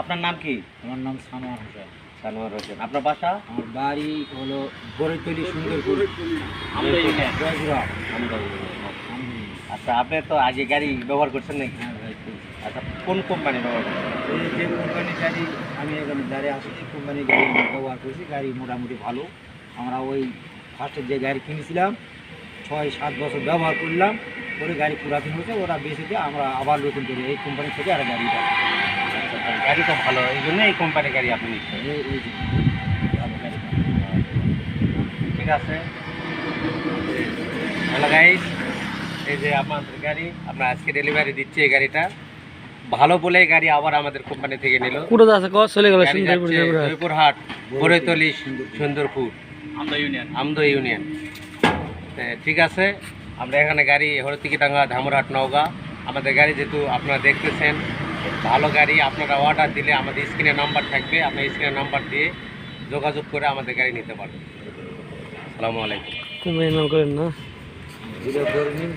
আপনার নাম কি? আমার নাম সানোয়ার হোসেন। সানোয়ার হোসেন। আপনার বাসা? আমার বাড়ি হলো গড়েতলি, সুন্দরপুর, আমদা ইউনিয়ন। জয়পুরহাট। আমদা ইউনিয়ন। আমি আচ্ছা, আপনি তো আগে গাড়ি ব্যবহার করছেন নাকি? হ্যাঁ ভাই করছি। আচ্ছা, কোন কোম্পানি ব্যবহার করছেন? এই যে কোম্পানির গাড়ি আমি এখানে দাঁড়িয়ে আসছি, কোম্পানির গাড়ি ব্যবহার করছি। গাড়ি মোটামুটি ভালো। আমরা ওই ফার্স্টের যে গাড়ি কিনেছিলাম 6-7 বছর ব্যবহার করলাম, পরে গাড়ি পুরাতন হয়েছে, ওরা বেঁচে দিয়ে আমরা আবার নতুন করে এই কোম্পানি থেকে আর গাড়িটা আচ্ছা, তাহলে গাড়ি তো ভালো, এই জন্য এই কোম্পানির গাড়ি আপনি নিচ্ছেন। এই যে ভালো গাড়ি। ঠিক আছে। হ্যালো গাইস, এই যে আমাদের গাড়ি আমরা আজকে ডেলিভারি দিচ্ছি। এই গাড়িটা ভালো বলে এই গাড়ি আবার আমাদের কোম্পানি থেকে নিল। কোথায় আছে কস চলে গেল গাড়ি সুন্দরপুর যাচ্ছে জয়পুরহাট। জয়পুরহাট, গড়েতলি, সুন্দরপুর। সুন্দরপুর, আমদা ইউনিয়ন। ঠিক আছে, আমরা এখানে গাড়ি হরতিকিটাঙ্গা, ধামরাট, নওগাঁ। আমাদের গাড়ি যেহেতু আপনারা দেখতেছেন ভালো গাড়ি, আপনারা অর্ডার দিলে আমাদের স্ক্রিনে নাম্বার থাকবে, আপনার স্ক্রিনে নাম্বার দিয়ে যোগাযোগ করে আমাদের গাড়ি নিতে পারবেন। আসসালামু আলাইকুম। তুমি এমন করেন না। এটা ধরে নিন।